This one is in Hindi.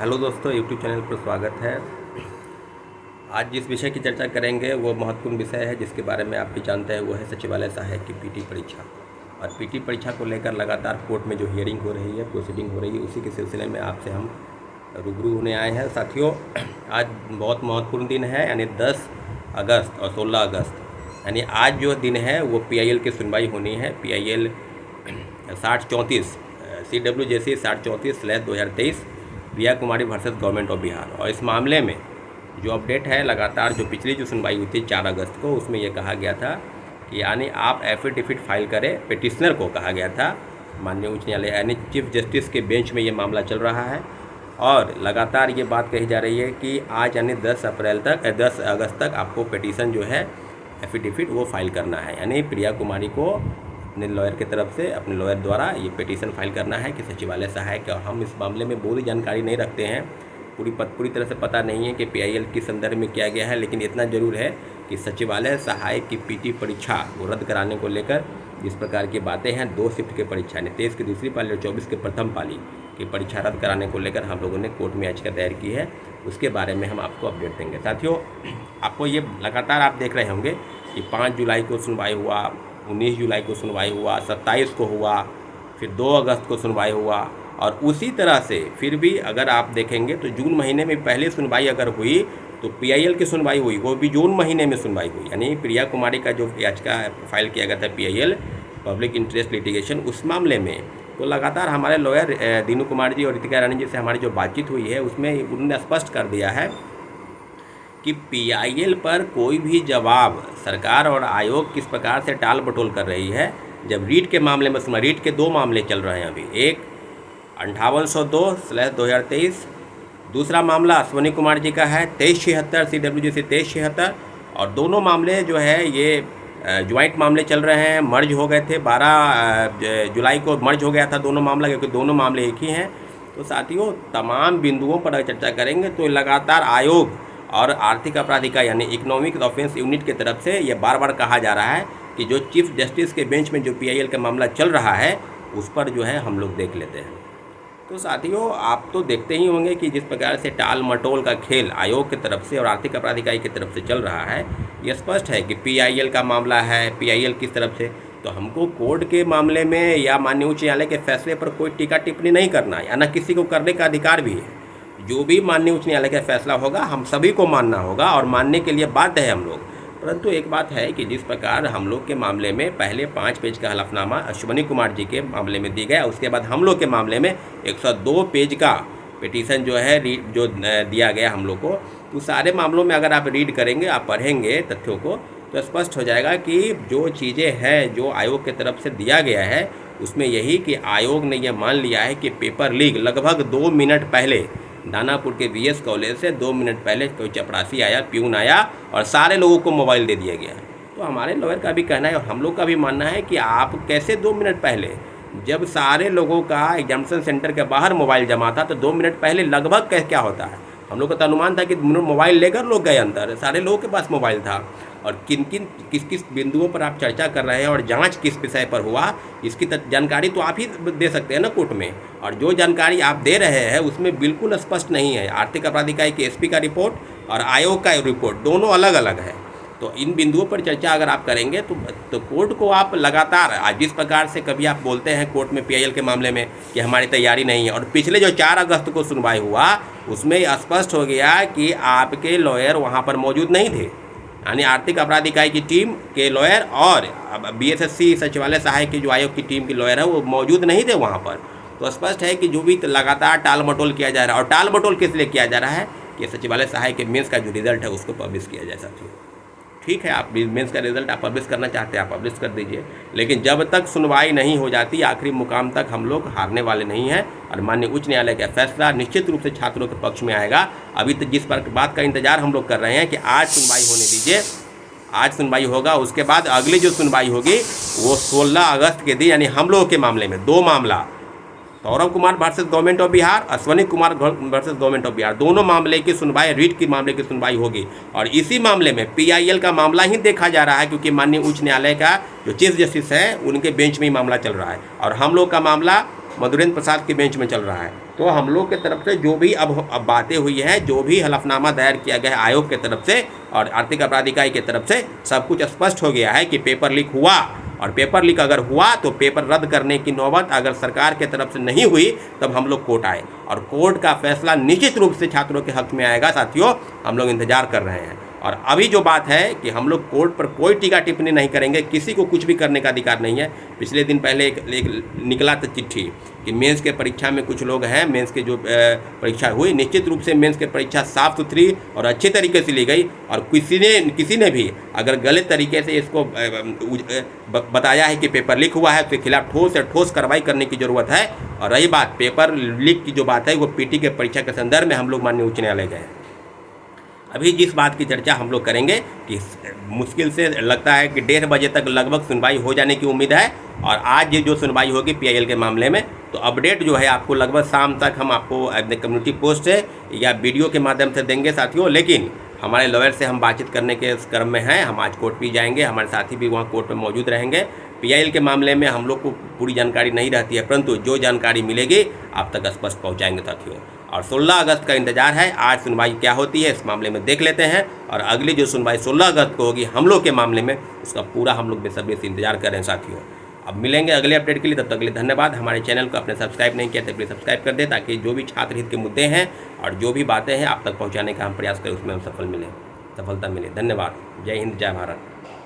हेलो दोस्तों, यूट्यूब चैनल पर स्वागत है। आज जिस विषय की चर्चा करेंगे वो महत्वपूर्ण विषय है, जिसके बारे में आप भी जानते हैं। वो है सचिवालय सहायक की पीटी परीक्षा। और पीटी परीक्षा को लेकर लगातार कोर्ट में जो हियरिंग हो रही है, प्रोसीडिंग हो रही है, उसी के सिलसिले में आपसे हम रूबरू होने आए हैं। साथियों, आज बहुत महत्वपूर्ण दिन है, यानी 10 अगस्त और 16 अगस्त, यानी आज जो दिन है वो PIL की सुनवाई होनी है। PIL 6034 CWJC 6034/2023 Priya Kumari versus government of Bihar. और इस मामले में जो अपडेट है, लगातार जो पिछली जो सुनवाई हुई थी 4 अगस्त को, उसमें यह कहा गया था कि यानी आप एफिडेविट फाइल करें। पिटिशनर को कहा गया था, माननीय उच्च न्यायालय यानी चीफ जस्टिस के बेंच में ये मामला चल रहा है। और लगातार ये बात कही जा रही है कि आज यानी 10 अगस्त तक आपको पिटीशन जो है एफिडेविट वो फाइल करना है। यानी प्रिया कुमारी को अपने लॉयर की तरफ से, अपने लॉयर द्वारा ये पिटीशन फाइल करना है कि सचिवालय सहायक। और हम इस मामले में पूरी जानकारी नहीं रखते हैं, पूरी तरह से पता नहीं है कि PIL के संदर्भ में किया गया है, लेकिन इतना जरूर है कि सचिवालय सहायक की PT परीक्षा को रद्द कराने को लेकर जिस प्रकार की बातें हैं, 2 शिफ्ट की परीक्षा, 23 की दूसरी पाली और 24 के प्रथम पाली की परीक्षा रद्द कराने को लेकर हम लोगों ने कोर्ट में याचिका दायर की है। उसके बारे में हम आपको अपडेट देंगे। साथियों, आपको ये लगातार आप देख रहे होंगे कि 5 जुलाई को सुनवाई हुआ, 19 जुलाई को सुनवाई हुआ, 27 को हुआ, फिर 2 अगस्त को सुनवाई हुआ। और उसी तरह से फिर भी अगर आप देखेंगे तो जून महीने में पहले सुनवाई अगर हुई तो PIL की सुनवाई हुई, वो भी जून महीने में सुनवाई हुई। यानी प्रिया कुमारी का जो याचिका फाइल किया गया था PIL पब्लिक इंटरेस्ट लिटिगेशन, उस मामले में तो लगातार हमारे लॉयर दीनू कुमार जी और रितिका रानी जी से हमारी जो बातचीत हुई है, उसमें उन्होंने स्पष्ट कर दिया है कि PIL पर कोई भी जवाब सरकार और आयोग किस प्रकार से टाल मटोल कर रही है। जब रीट के मामले में सुना, रीट के 2 मामले चल रहे हैं अभी, एक 5802/2023, दूसरा मामला अश्वनी कुमार जी का है 2376 CWJC 2376। और दोनों मामले जो है ये ज्वाइंट मामले चल रहे हैं, मर्ज हो गए थे। 12 जुलाई को मर्ज हो गया था दोनों मामला, क्योंकि दोनों मामले एक ही हैं। तो साथियों, तमाम बिंदुओं पर अगर चर्चा करेंगे तो लगातार आयोग और आर्थिक अपराध इकाई यानी इकोनॉमिक ऑफेंस यूनिट की तरफ से ये बार बार कहा जा रहा है कि जो चीफ जस्टिस के बेंच में जो PIL का मामला चल रहा है, उस पर जो है हम लोग देख लेते हैं। तो साथियों, आप तो देखते ही होंगे कि जिस प्रकार से टाल मटोल का खेल आयोग की तरफ से और आर्थिक अपराध इकाई की तरफ से चल रहा है, ये स्पष्ट है कि PIL का मामला है, PIL किस तरफ से। तो हमको कोर्ट के मामले में या माननीय उच्च न्यायालय के फैसले पर कोई टीका टिप्पणी नहीं करना है, या न किसी को करने का अधिकार भी है। जो भी माननीय उच्च न्यायालय का फैसला होगा हम सभी को मानना होगा और मानने के लिए बाध्य है हम लोग। परंतु एक बात है कि जिस प्रकार हम लोग के मामले में पहले 5 पेज का हलफनामा अश्वनी कुमार जी के मामले में दी गया, उसके बाद हम लोग के मामले में 102 पेज का पिटीशन जो है जो दिया गया हम लोग को। तो सारे मामलों में अगर आप रीड करेंगे, आप पढ़ेंगे तथ्यों को, तो स्पष्ट हो जाएगा कि जो चीज़ें हैं जो आयोग की तरफ से दिया गया है, उसमें यही कि आयोग ने यह मान लिया है कि पेपर लीक लगभग 2 मिनट पहले दानापुर के VS कॉलेज से 2 मिनट पहले कोई चपरासी आया, प्यून आया और सारे लोगों को मोबाइल दे दिया गया है। तो हमारे लॉयर का भी कहना है और हम लोग का भी मानना है कि आप कैसे 2 मिनट पहले, जब सारे लोगों का एग्जामिनेशन सेंटर के बाहर मोबाइल जमा था, तो 2 मिनट पहले लगभग क्या होता है। हम लोग का तो अनुमान था कि मोबाइल लेकर लोग गए अंदर, सारे लोगों के पास मोबाइल था। और किस किस बिंदुओं पर आप चर्चा कर रहे हैं और जांच किस विषय पर हुआ, इसकी जानकारी तो आप ही दे सकते हैं ना कोर्ट में। और जो जानकारी आप दे रहे हैं उसमें बिल्कुल स्पष्ट नहीं है। आर्थिक अपराध इकाई के SP का रिपोर्ट और आयोग का रिपोर्ट दोनों अलग अलग है। तो इन बिंदुओं पर चर्चा अगर आप करेंगे तो कोर्ट को आप लगातार, आज जिस प्रकार से कभी आप बोलते हैं कोर्ट में PIL के मामले में कि हमारी तैयारी नहीं है, और पिछले जो 4 अगस्त को सुनवाई हुआ उसमें स्पष्ट हो गया कि आपके लॉयर वहाँ पर मौजूद नहीं थे। यानी आर्थिक अपराध इकाई की टीम के लॉयर और BSSC सचिवालय सहायक की जो आयोग की टीम के लॉयर है वो मौजूद नहीं थे वहाँ पर। तो स्पष्ट है कि जो भी लगातार टाल मटोल किया जा रहा है, और टाल मटोल किस लिए किया जा रहा है कि सचिवालय सहायक के मेंस का जो रिजल्ट है उसको पब्लिश किया जाए। साथियों, ठीक है, आप मेंस का रिजल्ट आप पब्लिश करना चाहते हैं, आप पब्लिश कर दीजिए, लेकिन जब तक सुनवाई नहीं हो जाती, आखिरी मुकाम तक हम लोग हारने वाले नहीं हैं। और माननीय उच्च न्यायालय का फैसला निश्चित रूप से छात्रों के पक्ष में आएगा। अभी तक जिस बात का इंतजार हम लोग कर रहे हैं कि आज सुनवाई होने दीजिए, आज सुनवाई होगा, उसके बाद अगली जो सुनवाई होगी वो 16 अगस्त के दिन, यानी हम लोगों के मामले में 2 मामला, Saurabh Kumar versus government of Bihar, Ashwani Kumar versus government of Bihar, दोनों मामले की सुनवाई, रीट की मामले की सुनवाई होगी। और इसी मामले में PIL का मामला ही देखा जा रहा है, क्योंकि माननीय उच्च न्यायालय का जो चीफ जस्टिस है उनके बेंच में ही मामला चल रहा है, और हम लोग का मामला मधुरेंद्र प्रसाद के बेंच में चल रहा है। तो तो हम लोग के तरफ से जो भी अब बातें हुई हैं, जो भी हलफनामा दायर किया गया है आयोग के तरफ से और आर्थिक अपराध इकाई की तरफ से, सब कुछ स्पष्ट हो गया है कि पेपर लीक हुआ, और पेपर लीक अगर हुआ तो पेपर रद्द करने की नौबत अगर सरकार के तरफ से नहीं हुई तब हम लोग कोर्ट आए, और कोर्ट का फैसला निश्चित रूप से छात्रों के हक में आएगा। साथियों, हम लोग इंतजार कर रहे हैं। और अभी जो बात है कि हम लोग कोर्ट पर कोई टीका टिप्पणी नहीं करेंगे, किसी को कुछ भी करने का अधिकार नहीं है। पिछले दिन पहले एक निकला था चिट्ठी कि मेंस के परीक्षा में कुछ लोग हैं, मेंस के जो परीक्षा हुई, निश्चित रूप से मेंस के परीक्षा साफ सुथरी और अच्छे तरीके से ली गई, और किसी ने भी अगर गलत तरीके से इसको बताया है कि पेपर लीक हुआ है, उसके खिलाफ ठोस से ठोस कार्रवाई करने की ज़रूरत है। और रही बात पेपर लीक की जो बात है, वो पीटी के परीक्षा के संदर्भ में हम लोग माननीय उच्च न्यायालय गए। अभी जिस बात की चर्चा हम लोग करेंगे कि मुश्किल से लगता है कि 1:30 बजे तक लगभग सुनवाई हो जाने की उम्मीद है, और आज ये जो सुनवाई होगी पीआईएल के मामले में, तो अपडेट जो है आपको लगभग शाम तक हम आपको अपने कम्युनिटी पोस्ट से या वीडियो के माध्यम से देंगे साथियों। लेकिन हमारे लॉयर से हम बातचीत करने के क्रम में हैं, हम आज कोर्ट भी जाएंगे, हमारे साथी भी वहाँ कोर्ट में मौजूद रहेंगे। पीआईएल के मामले में हम लोग को पूरी जानकारी नहीं रहती है, परंतु जो जानकारी मिलेगी आप तक स्पष्ट पहुँचाएंगे साथियों। और 16 अगस्त का इंतजार है, आज सुनवाई क्या होती है इस मामले में देख लेते हैं, और अगली जो सुनवाई 16 अगस्त को होगी हम लोग के मामले में, उसका पूरा हम लोग बेसब्री से इंतजार कर रहे हैं साथियों। अब मिलेंगे अगले अपडेट के लिए, तब तक के लिए धन्यवाद। हमारे चैनल को आपने सब्सक्राइब नहीं किया तो प्लीज़ सब्सक्राइब कर दें, ताकि जो भी छात्र हित के मुद्दे हैं और जो भी बातें हैं आप तक पहुँचाने का हम प्रयास करें, उसमें हम सफलता मिले। धन्यवाद। जय हिंद, जय भारत।